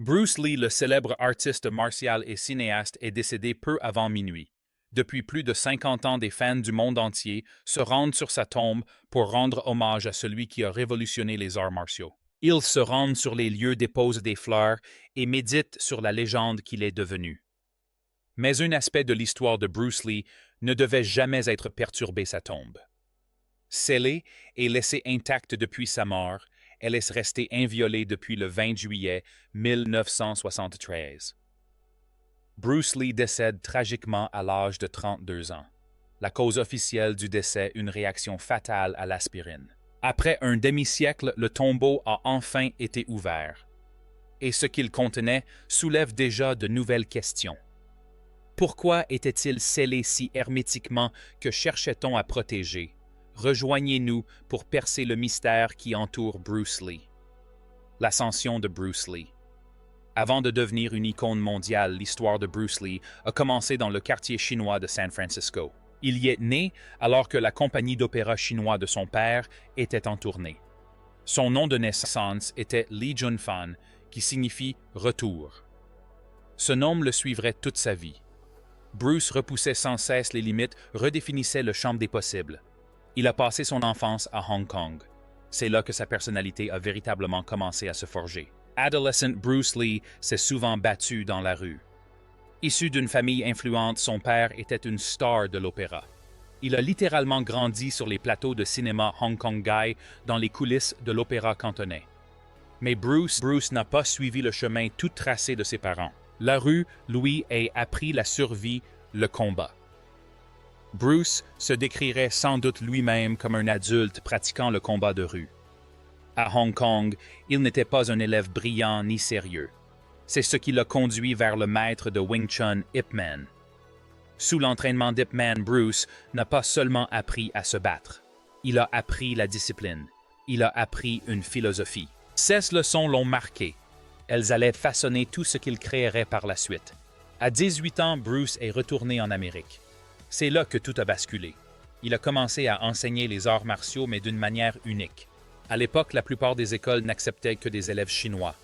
Bruce Lee, le célèbre artiste martial et cinéaste, est décédé peu avant minuit. Depuis plus de 50 ans, des fans du monde entier se rendent sur sa tombe pour rendre hommage à celui qui a révolutionné les arts martiaux. Ils se rendent sur les lieux, déposent des fleurs et méditent sur la légende qu'il est devenu. Mais un aspect de l'histoire de Bruce Lee ne devait jamais être perturbé, sa tombe. Scellée et laissée intacte depuis sa mort, elle est restée inviolée depuis le 20 juillet 1973. Bruce Lee décède tragiquement à l'âge de 32 ans. La cause officielle du décès, une réaction fatale à l'aspirine. Après un demi-siècle, le tombeau a enfin été ouvert. Et ce qu'il contenait soulève déjà de nouvelles questions. Pourquoi était-il scellé si hermétiquement? Que cherchait-on à protéger? Rejoignez-nous pour percer le mystère qui entoure Bruce Lee. L'ascension de Bruce Lee. Avant de devenir une icône mondiale, l'histoire de Bruce Lee a commencé dans le quartier chinois de San Francisco. Il y est né alors que la compagnie d'opéra chinois de son père était en tournée. Son nom de naissance était Lee Jun-fan, qui signifie « retour ». Ce nom le suivrait toute sa vie. Bruce repoussait sans cesse les limites, redéfinissait le champ des possibles. Il a passé son enfance à Hong Kong. C'est là que sa personnalité a véritablement commencé à se forger. Adolescent Bruce Lee s'est souvent battu dans la rue. Issu d'une famille influente, son père était une star de l'opéra. Il a littéralement grandi sur les plateaux de cinéma hongkongais dans les coulisses de l'opéra cantonais. Mais Bruce n'a pas suivi le chemin tout tracé de ses parents. La rue lui a appris la survie, le combat. Bruce se décrirait sans doute lui-même comme un adulte pratiquant le combat de rue. À Hong Kong, il n'était pas un élève brillant ni sérieux. C'est ce qui l'a conduit vers le maître de Wing Chun, Ip Man. Sous l'entraînement d'Ip Man, Bruce n'a pas seulement appris à se battre. Il a appris la discipline. Il a appris une philosophie. 16 leçons l'ont marqué. Elles allaient façonner tout ce qu'il créerait par la suite. À 18 ans, Bruce est retourné en Amérique. C'est là que tout a basculé. Il a commencé à enseigner les arts martiaux, mais d'une manière unique. À l'époque, la plupart des écoles n'acceptaient que des élèves chinois.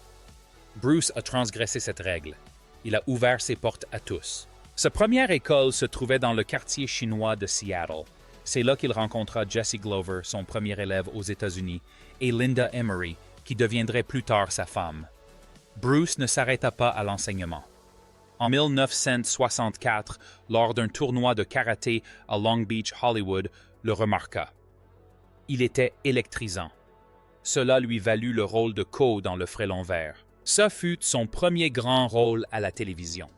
Bruce a transgressé cette règle. Il a ouvert ses portes à tous. Sa première école se trouvait dans le quartier chinois de Seattle. C'est là qu'il rencontra Jesse Glover, son premier élève aux États-Unis, et Linda Emery, qui deviendrait plus tard sa femme. Bruce ne s'arrêta pas à l'enseignement. En 1964, lors d'un tournoi de karaté à Long Beach, Hollywood, le remarqua. Il était électrisant. Cela lui valut le rôle de Ko dans Le Frélon vert. Ce fut son premier grand rôle à la télévision.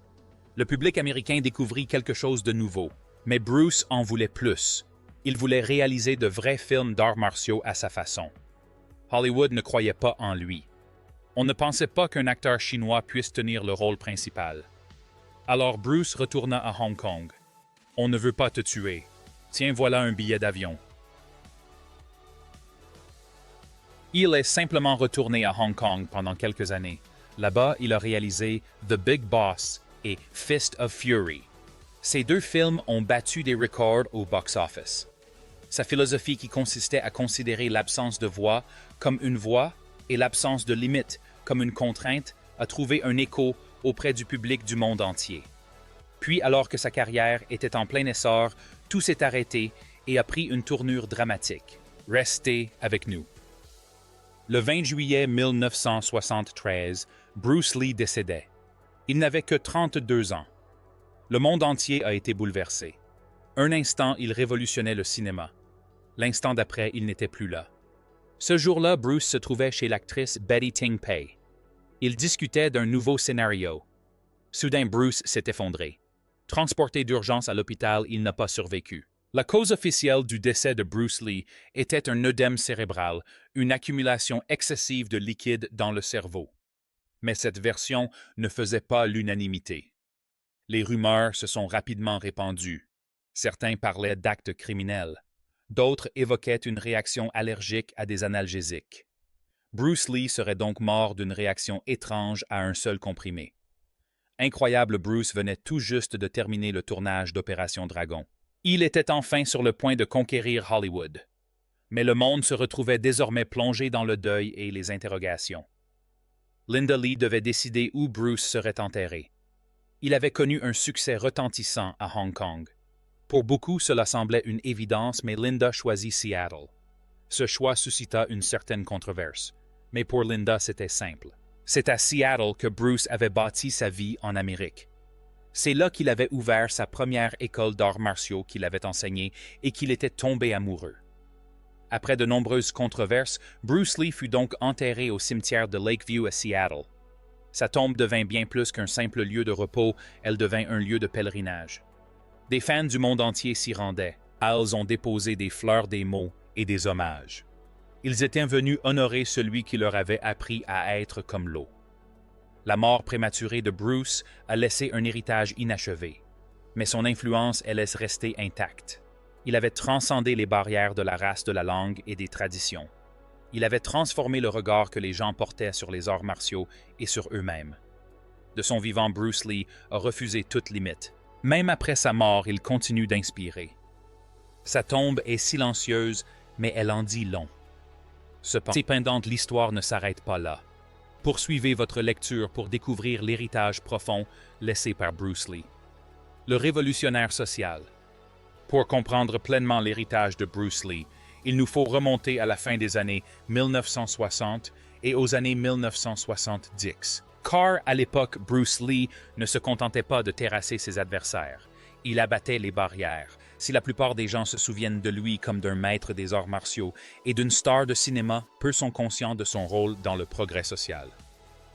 Le public américain découvrit quelque chose de nouveau, mais Bruce en voulait plus. Il voulait réaliser de vrais films d'arts martiaux à sa façon. Hollywood ne croyait pas en lui. On ne pensait pas qu'un acteur chinois puisse tenir le rôle principal. Alors Bruce retourna à Hong Kong. On ne veut pas te tuer. Tiens, voilà un billet d'avion. Il est simplement retourné à Hong Kong pendant quelques années. Là-bas, il a réalisé The Big Boss et Fist of Fury. Ces deux films ont battu des records au box-office. Sa philosophie qui consistait à considérer l'absence de voix comme une voix et l'absence de limite comme une contrainte a trouvé un écho auprès du public du monde entier. Puis, alors que sa carrière était en plein essor, tout s'est arrêté et a pris une tournure dramatique. Restez avec nous. Le 20 juillet 1973, Bruce Lee décédait. Il n'avait que 32 ans. Le monde entier a été bouleversé. Un instant, il révolutionnait le cinéma. L'instant d'après, il n'était plus là. Ce jour-là, Bruce se trouvait chez l'actrice Betty Ting Pei. Ils discutaient d'un nouveau scénario. Soudain, Bruce s'est effondré. Transporté d'urgence à l'hôpital, il n'a pas survécu. La cause officielle du décès de Bruce Lee était un œdème cérébral, une accumulation excessive de liquide dans le cerveau. Mais cette version ne faisait pas l'unanimité. Les rumeurs se sont rapidement répandues. Certains parlaient d'actes criminels. D'autres évoquaient une réaction allergique à des analgésiques. Bruce Lee serait donc mort d'une réaction étrange à un seul comprimé. Incroyable, Bruce venait tout juste de terminer le tournage d'Opération Dragon. Il était enfin sur le point de conquérir Hollywood. Mais le monde se retrouvait désormais plongé dans le deuil et les interrogations. Linda Lee devait décider où Bruce serait enterré. Il avait connu un succès retentissant à Hong Kong. Pour beaucoup, cela semblait une évidence, mais Linda choisit Seattle. Ce choix suscita une certaine controverse, mais pour Linda, c'était simple. C'est à Seattle que Bruce avait bâti sa vie en Amérique. C'est là qu'il avait ouvert sa première école d'arts martiaux qu'il avait enseignée et qu'il était tombé amoureux. Après de nombreuses controverses, Bruce Lee fut donc enterré au cimetière de Lakeview à Seattle. Sa tombe devint bien plus qu'un simple lieu de repos, elle devint un lieu de pèlerinage. Des fans du monde entier s'y rendaient. Ils ont déposé des fleurs, des mots et des hommages. Ils étaient venus honorer celui qui leur avait appris à être comme l'eau. La mort prématurée de Bruce a laissé un héritage inachevé, mais son influence est restée intacte. Il avait transcendé les barrières de la race, de la langue et des traditions. Il avait transformé le regard que les gens portaient sur les arts martiaux et sur eux-mêmes. De son vivant, Bruce Lee a refusé toute limite. Même après sa mort, il continue d'inspirer. Sa tombe est silencieuse, mais elle en dit long. Cependant, l'histoire ne s'arrête pas là. Poursuivez votre lecture pour découvrir l'héritage profond laissé par Bruce Lee. Le révolutionnaire social. Pour comprendre pleinement l'héritage de Bruce Lee, il nous faut remonter à la fin des années 1960 et aux années 1970. Car, à l'époque, Bruce Lee ne se contentait pas de terrasser ses adversaires. Il abattait les barrières. Si la plupart des gens se souviennent de lui comme d'un maître des arts martiaux et d'une star de cinéma, peu sont conscients de son rôle dans le progrès social.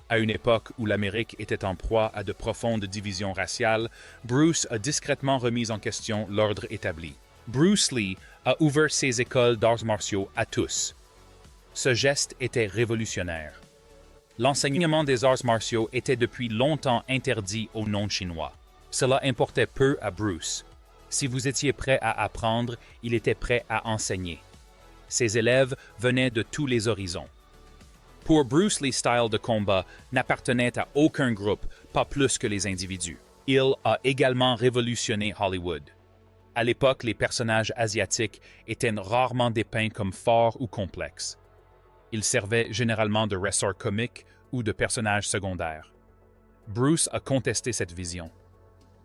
À une époque où l'Amérique était en proie à de profondes divisions raciales, Bruce a discrètement remis en question l'ordre établi. Bruce Lee a ouvert ses écoles d'arts martiaux à tous. Ce geste était révolutionnaire. L'enseignement des arts martiaux était depuis longtemps interdit aux non-chinois. Cela importait peu à Bruce. Si vous étiez prêt à apprendre, il était prêt à enseigner. Ses élèves venaient de tous les horizons. Pour Bruce, les styles de combat n'appartenaient à aucun groupe, pas plus que les individus. Il a également révolutionné Hollywood. À l'époque, les personnages asiatiques étaient rarement dépeints comme forts ou complexes. Ils servaient généralement de ressorts comiques ou de personnages secondaires. Bruce a contesté cette vision.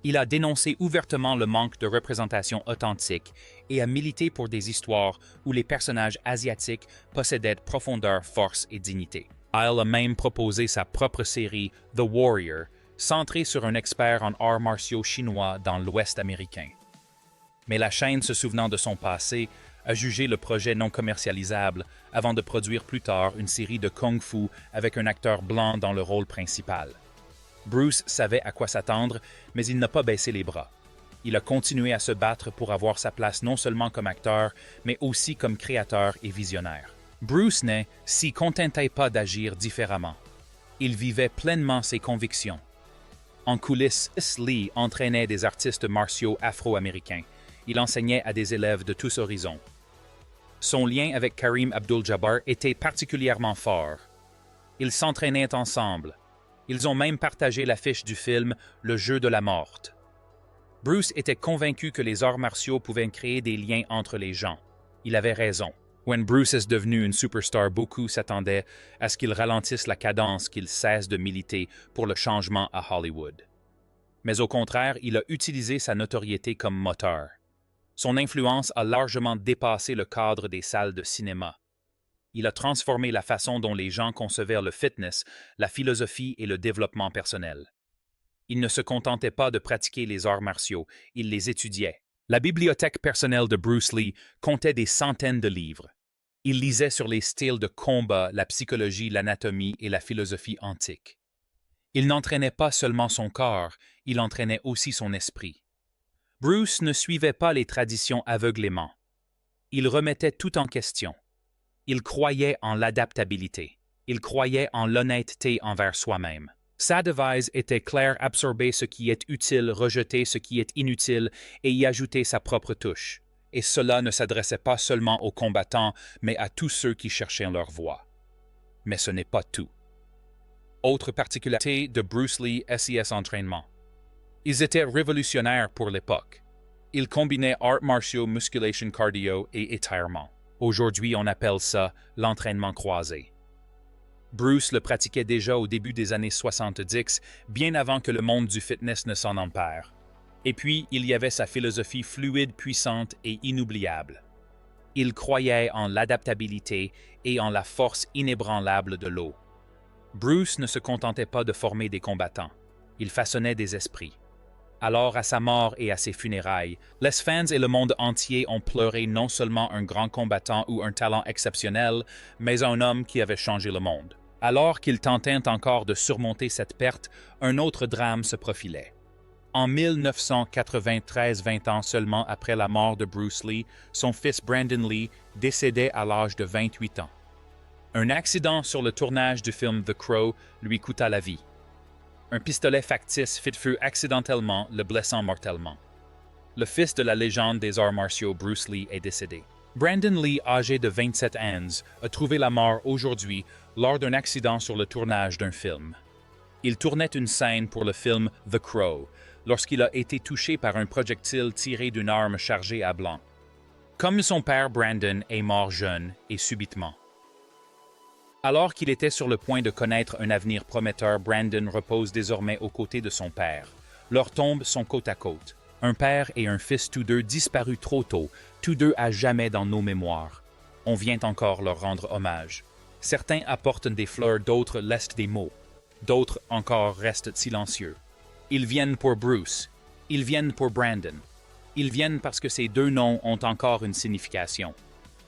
Il a dénoncé ouvertement le manque de représentation authentique et a milité pour des histoires où les personnages asiatiques possédaient profondeur, force et dignité. Il a même proposé sa propre série The Warrior, centrée sur un expert en arts martiaux chinois dans l'Ouest américain. Mais la chaîne, se souvenant de son passé, a jugé le projet non commercialisable avant de produire plus tard une série de kung-fu avec un acteur blanc dans le rôle principal. Bruce savait à quoi s'attendre, mais il n'a pas baissé les bras. Il a continué à se battre pour avoir sa place non seulement comme acteur, mais aussi comme créateur et visionnaire. Bruce ne s'y contentait pas d'agir différemment. Il vivait pleinement ses convictions. En coulisses, Lee entraînait des artistes martiaux afro-américains. Il enseignait à des élèves de tous horizons. Son lien avec Kareem Abdul-Jabbar était particulièrement fort. Ils s'entraînaient ensemble. Ils ont même partagé l'affiche du film Le jeu de la morte. Bruce était convaincu que les arts martiaux pouvaient créer des liens entre les gens. Il avait raison. Quand Bruce est devenu une superstar, beaucoup s'attendaient à ce qu'il ralentisse la cadence, qu'il cesse de militer pour le changement à Hollywood. Mais au contraire, il a utilisé sa notoriété comme moteur. Son influence a largement dépassé le cadre des salles de cinéma. Il a transformé la façon dont les gens concevaient le fitness, la philosophie et le développement personnel. Il ne se contentait pas de pratiquer les arts martiaux, il les étudiait. La bibliothèque personnelle de Bruce Lee comptait des centaines de livres. Il lisait sur les styles de combat, la psychologie, l'anatomie et la philosophie antique. Il n'entraînait pas seulement son corps, il entraînait aussi son esprit. Bruce ne suivait pas les traditions aveuglément. Il remettait tout en question. Il croyait en l'adaptabilité. Il croyait en l'honnêteté envers soi-même. Sa devise était claire: absorber ce qui est utile, rejeter ce qui est inutile et y ajouter sa propre touche. Et cela ne s'adressait pas seulement aux combattants, mais à tous ceux qui cherchaient leur voie. Mais ce n'est pas tout. Autre particularité de Bruce Lee, SES entraînement. Ils étaient révolutionnaires pour l'époque. Ils combinaient arts martiaux, musculation, cardio et étirement. Aujourd'hui, on appelle ça l'entraînement croisé. Bruce le pratiquait déjà au début des années 70, bien avant que le monde du fitness ne s'en empare. Et puis, il y avait sa philosophie fluide, puissante et inoubliable. Il croyait en l'adaptabilité et en la force inébranlable de l'eau. Bruce ne se contentait pas de former des combattants, il façonnait des esprits. Alors, à sa mort et à ses funérailles, les fans et le monde entier ont pleuré non seulement un grand combattant ou un talent exceptionnel, mais un homme qui avait changé le monde. Alors qu'il tentait encore de surmonter cette perte, un autre drame se profilait. En 1993, 20 ans seulement après la mort de Bruce Lee, son fils Brandon Lee décédait à l'âge de 28 ans. Un accident sur le tournage du film The Crow lui coûta la vie. Un pistolet factice fit feu accidentellement, le blessant mortellement. Le fils de la légende des arts martiaux Bruce Lee est décédé. Brandon Lee, âgé de 27 ans, a trouvé la mort aujourd'hui lors d'un accident sur le tournage d'un film. Il tournait une scène pour le film The Crow lorsqu'il a été touché par un projectile tiré d'une arme chargée à blanc. Comme son père, Brandon est mort jeune et subitement. Alors qu'il était sur le point de connaître un avenir prometteur, Brandon repose désormais aux côtés de son père. Leurs tombes sont côte à côte. Un père et un fils tous deux disparus trop tôt, tous deux à jamais dans nos mémoires. On vient encore leur rendre hommage. Certains apportent des fleurs, d'autres laissent des mots. D'autres encore restent silencieux. Ils viennent pour Bruce. Ils viennent pour Brandon. Ils viennent parce que ces deux noms ont encore une signification.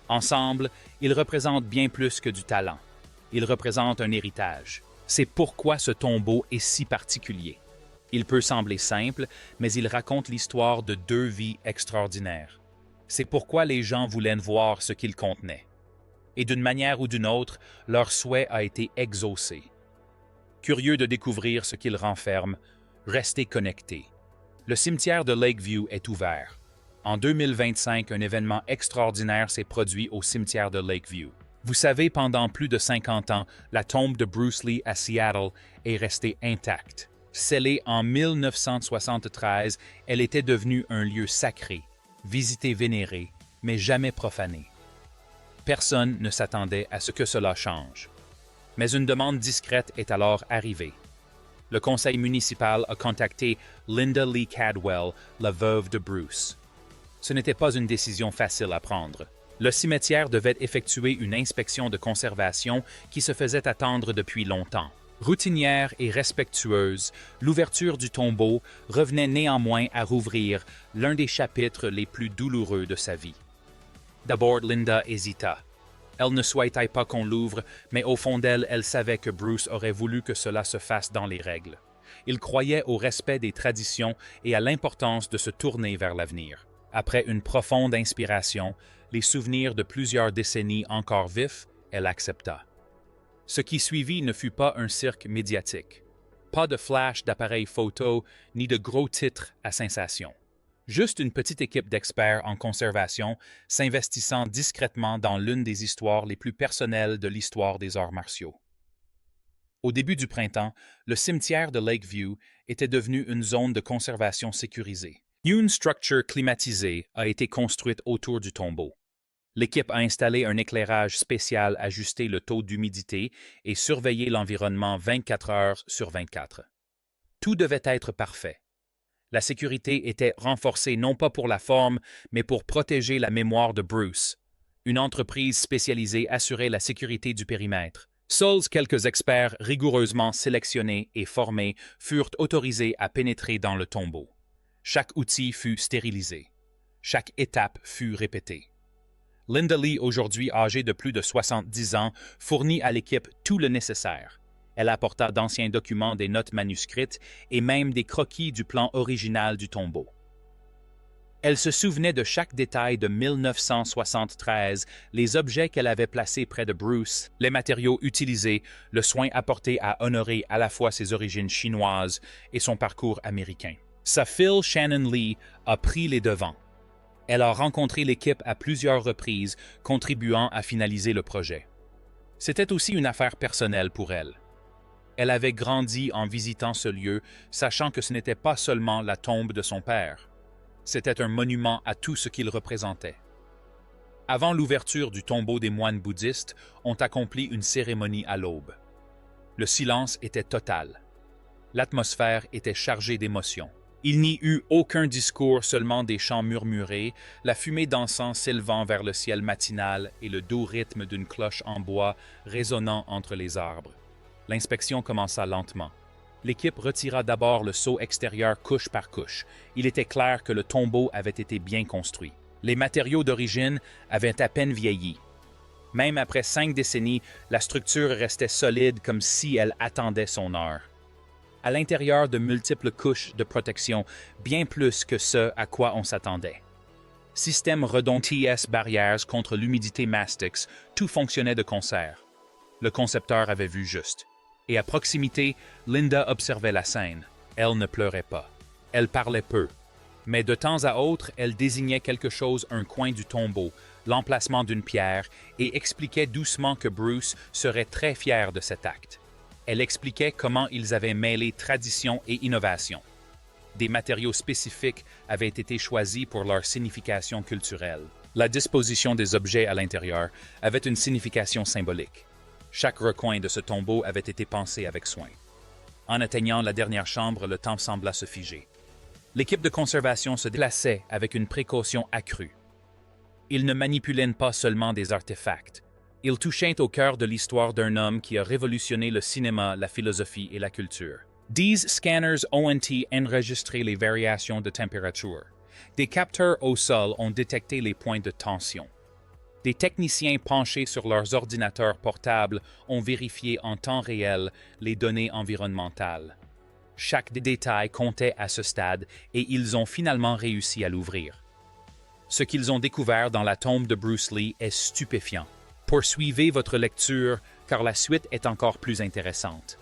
Ensemble, ils représentent bien plus que du talent. Ils représentent un héritage. C'est pourquoi ce tombeau est si particulier. Il peut sembler simple, mais il raconte l'histoire de deux vies extraordinaires. C'est pourquoi les gens voulaient voir ce qu'il contenait. Et d'une manière ou d'une autre, leur souhait a été exaucé. Curieux de découvrir ce qu'il renferme, restez connectés. Le cimetière de Lakeview est ouvert. En 2025, un événement extraordinaire s'est produit au cimetière de Lakeview. Vous savez, pendant plus de 50 ans, la tombe de Bruce Lee à Seattle est restée intacte. Scellée en 1973, elle était devenue un lieu sacré, visité, vénéré, mais jamais profané. Personne ne s'attendait à ce que cela change. Mais une demande discrète est alors arrivée. Le conseil municipal a contacté Linda Lee Cadwell, la veuve de Bruce. Ce n'était pas une décision facile à prendre. Le cimetière devait effectuer une inspection de conservation qui se faisait attendre depuis longtemps. Routinière et respectueuse, l'ouverture du tombeau revenait néanmoins à rouvrir l'un des chapitres les plus douloureux de sa vie. D'abord, Linda hésita. Elle ne souhaitait pas qu'on l'ouvre, mais au fond d'elle, elle savait que Bruce aurait voulu que cela se fasse dans les règles. Il croyait au respect des traditions et à l'importance de se tourner vers l'avenir. Après une profonde inspiration, les souvenirs de plusieurs décennies encore vifs, elle accepta. Ce qui suivit ne fut pas un cirque médiatique. Pas de flash d'appareils photo, ni de gros titres à sensation. Juste une petite équipe d'experts en conservation s'investissant discrètement dans l'une des histoires les plus personnelles de l'histoire des arts martiaux. Au début du printemps, le cimetière de Lakeview était devenu une zone de conservation sécurisée. Une structure climatisée a été construite autour du tombeau. L'équipe a installé un éclairage spécial, ajusté le taux d'humidité et surveillé l'environnement 24 heures sur 24. Tout devait être parfait. La sécurité était renforcée non pas pour la forme, mais pour protéger la mémoire de Bruce. Une entreprise spécialisée assurait la sécurité du périmètre. Seuls quelques experts rigoureusement sélectionnés et formés furent autorisés à pénétrer dans le tombeau. Chaque outil fut stérilisé. Chaque étape fut répétée. Linda Lee, aujourd'hui âgée de plus de 70 ans, fournit à l'équipe tout le nécessaire. Elle apporta d'anciens documents, des notes manuscrites et même des croquis du plan original du tombeau. Elle se souvenait de chaque détail de 1973, les objets qu'elle avait placés près de Bruce, les matériaux utilisés, le soin apporté à honorer à la fois ses origines chinoises et son parcours américain. Sa fille Shannon Lee a pris les devants. Elle a rencontré l'équipe à plusieurs reprises, contribuant à finaliser le projet. C'était aussi une affaire personnelle pour elle. Elle avait grandi en visitant ce lieu, sachant que ce n'était pas seulement la tombe de son père. C'était un monument à tout ce qu'il représentait. Avant l'ouverture du tombeau des moines bouddhistes, on accomplit une cérémonie à l'aube. Le silence était total. L'atmosphère était chargée d'émotions. Il n'y eut aucun discours, seulement des chants murmurés, la fumée d'encens s'élevant vers le ciel matinal et le doux rythme d'une cloche en bois résonnant entre les arbres. L'inspection commença lentement. L'équipe retira d'abord le sceau extérieur couche par couche. Il était clair que le tombeau avait été bien construit. Les matériaux d'origine avaient à peine vieilli. Même après 5 décennies, la structure restait solide comme si elle attendait son heure. À l'intérieur de multiples couches de protection, bien plus que ce à quoi on s'attendait. Système redondant barrières contre l'humidité Mastix, tout fonctionnait de concert. Le concepteur avait vu juste. Et à proximité, Linda observait la scène. Elle ne pleurait pas. Elle parlait peu. Mais de temps à autre, elle désignait quelque chose, un coin du tombeau, l'emplacement d'une pierre, et expliquait doucement que Bruce serait très fier de cet acte. Elle expliquait comment ils avaient mêlé tradition et innovation. Des matériaux spécifiques avaient été choisis pour leur signification culturelle. La disposition des objets à l'intérieur avait une signification symbolique. Chaque recoin de ce tombeau avait été pensé avec soin. En atteignant la dernière chambre, le temps sembla se figer. L'équipe de conservation se déplaçait avec une précaution accrue. Ils ne manipulaient pas seulement des artefacts. Ils touchaient au cœur de l'histoire d'un homme qui a révolutionné le cinéma, la philosophie et la culture. 10 scanners ONT enregistraient les variations de température. Des capteurs au sol ont détecté les points de tension. Des techniciens penchés sur leurs ordinateurs portables ont vérifié en temps réel les données environnementales. Chaque détail comptait à ce stade et ils ont finalement réussi à l'ouvrir. Ce qu'ils ont découvert dans la tombe de Bruce Lee est stupéfiant. Poursuivez votre lecture car la suite est encore plus intéressante.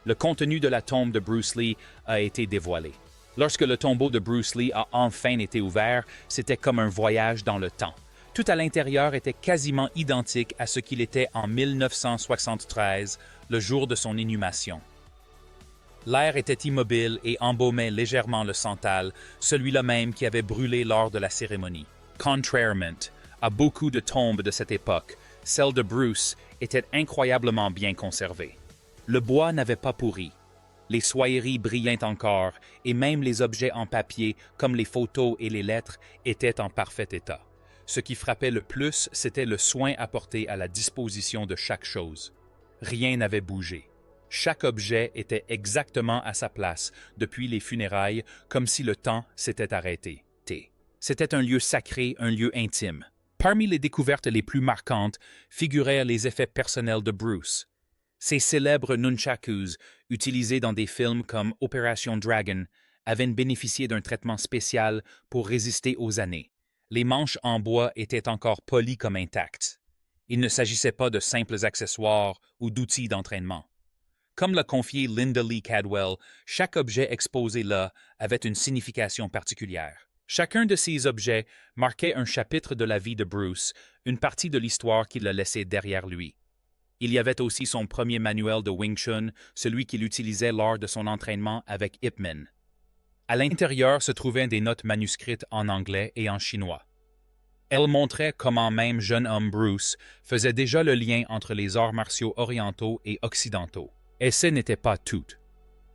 Le contenu de la tombe de Bruce Lee a été dévoilé. Lorsque le tombeau de Bruce Lee a enfin été ouvert, c'était comme un voyage dans le temps. Tout à l'intérieur était quasiment identique à ce qu'il était en 1973, le jour de son inhumation. L'air était immobile et embaumait légèrement le santal, celui-là même qui avait brûlé lors de la cérémonie. Contrairement à beaucoup de tombes de cette époque, celle de Bruce était incroyablement bien conservée. Le bois n'avait pas pourri. Les soieries brillaient encore, et même les objets en papier, comme les photos et les lettres, étaient en parfait état. Ce qui frappait le plus, c'était le soin apporté à la disposition de chaque chose. Rien n'avait bougé. Chaque objet était exactement à sa place depuis les funérailles, comme si le temps s'était arrêté. C'était un lieu sacré, un lieu intime. Parmi les découvertes les plus marquantes figurèrent les effets personnels de Bruce. Ces célèbres nunchakus, utilisés dans des films comme Opération Dragon, avaient bénéficié d'un traitement spécial pour résister aux années. Les manches en bois étaient encore polies comme intactes. Il ne s'agissait pas de simples accessoires ou d'outils d'entraînement. Comme l'a confié Linda Lee Cadwell, chaque objet exposé là avait une signification particulière. Chacun de ces objets marquait un chapitre de la vie de Bruce, une partie de l'histoire qu'il a laissée derrière lui. Il y avait aussi son premier manuel de Wing Chun, celui qu'il utilisait lors de son entraînement avec Ip Man. À l'intérieur se trouvaient des notes manuscrites en anglais et en chinois. Elles montraient comment même jeune homme Bruce faisait déjà le lien entre les arts martiaux orientaux et occidentaux. Et ce n'était pas tout.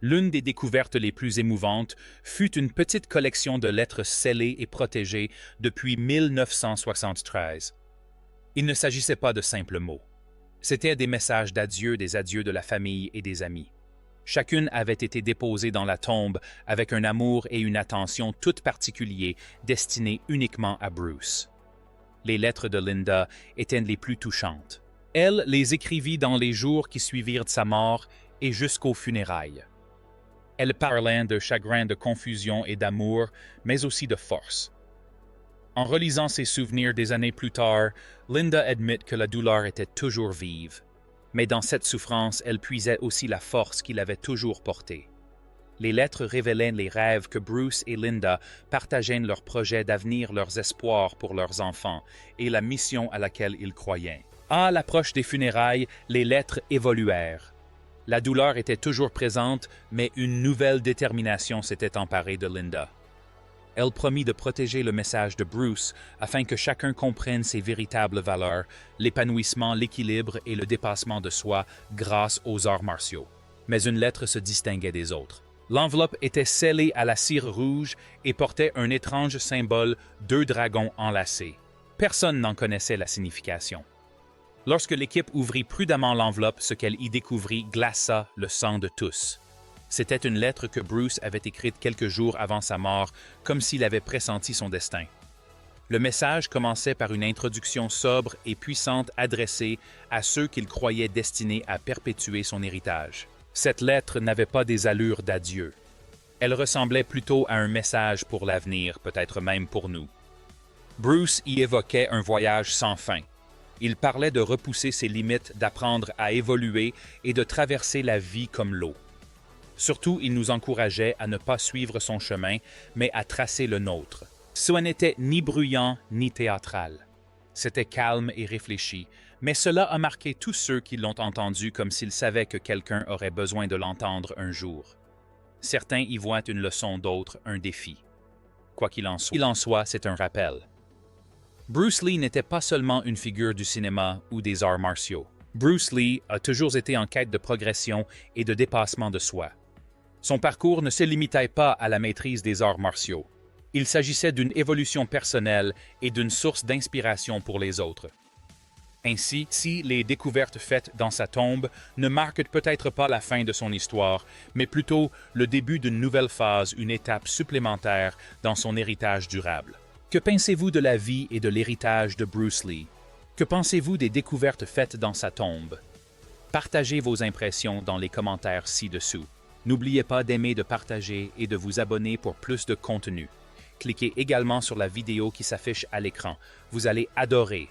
L'une des découvertes les plus émouvantes fut une petite collection de lettres scellées et protégées depuis 1973. Il ne s'agissait pas de simples mots. C'étaient des messages d'adieu, des adieux de la famille et des amis. Chacune avait été déposée dans la tombe avec un amour et une attention toute particuliers destinés uniquement à Bruce. Les lettres de Linda étaient les plus touchantes. Elle les écrivit dans les jours qui suivirent sa mort et jusqu'aux funérailles. Elle parlait de chagrin, de confusion et d'amour, mais aussi de force. En relisant ses souvenirs des années plus tard, Linda admet que la douleur était toujours vive. Mais dans cette souffrance, elle puisait aussi la force qu'il avait toujours portée. Les lettres révélaient les rêves que Bruce et Linda partageaient, leurs projets d'avenir, leurs espoirs pour leurs enfants et la mission à laquelle ils croyaient. À l'approche des funérailles, les lettres évoluèrent. La douleur était toujours présente, mais une nouvelle détermination s'était emparée de Linda. elle promit de protéger le message de Bruce afin que chacun comprenne ses véritables valeurs, l'épanouissement, l'équilibre et le dépassement de soi grâce aux arts martiaux. Mais une lettre se distinguait des autres. L'enveloppe était scellée à la cire rouge et portait un étrange symbole, 2 dragons enlacés. Personne n'en connaissait la signification. Lorsque l'équipe ouvrit prudemment l'enveloppe, ce qu'elle y découvrit glaça le sang de tous. C'était une lettre que Bruce avait écrite quelques jours avant sa mort, comme s'il avait pressenti son destin. Le message commençait par une introduction sobre et puissante adressée à ceux qu'il croyait destinés à perpétuer son héritage. Cette lettre n'avait pas des allures d'adieu. Elle ressemblait plutôt à un message pour l'avenir, peut-être même pour nous. Bruce y évoquait un voyage sans fin. Il parlait de repousser ses limites, d'apprendre à évoluer et de traverser la vie comme l'eau. Surtout, il nous encourageait à ne pas suivre son chemin, mais à tracer le nôtre. Ce n'était ni bruyant ni théâtral. C'était calme et réfléchi, mais cela a marqué tous ceux qui l'ont entendu comme s'ils savaient que quelqu'un aurait besoin de l'entendre un jour. Certains y voient une leçon, d'autres un défi. Quoi qu'il en soit, c'est un rappel. Bruce Lee n'était pas seulement une figure du cinéma ou des arts martiaux. Bruce Lee a toujours été en quête de progression et de dépassement de soi. Son parcours ne se limitait pas à la maîtrise des arts martiaux. Il s'agissait d'une évolution personnelle et d'une source d'inspiration pour les autres. Ainsi, si les découvertes faites dans sa tombe ne marquent peut-être pas la fin de son histoire, mais plutôt le début d'une nouvelle phase, une étape supplémentaire dans son héritage durable. Que pensez-vous de la vie et de l'héritage de Bruce Lee? Que pensez-vous des découvertes faites dans sa tombe? Partagez vos impressions dans les commentaires ci-dessous. N'oubliez pas d'aimer, de partager et de vous abonner pour plus de contenu. Cliquez également sur la vidéo qui s'affiche à l'écran. Vous allez adorer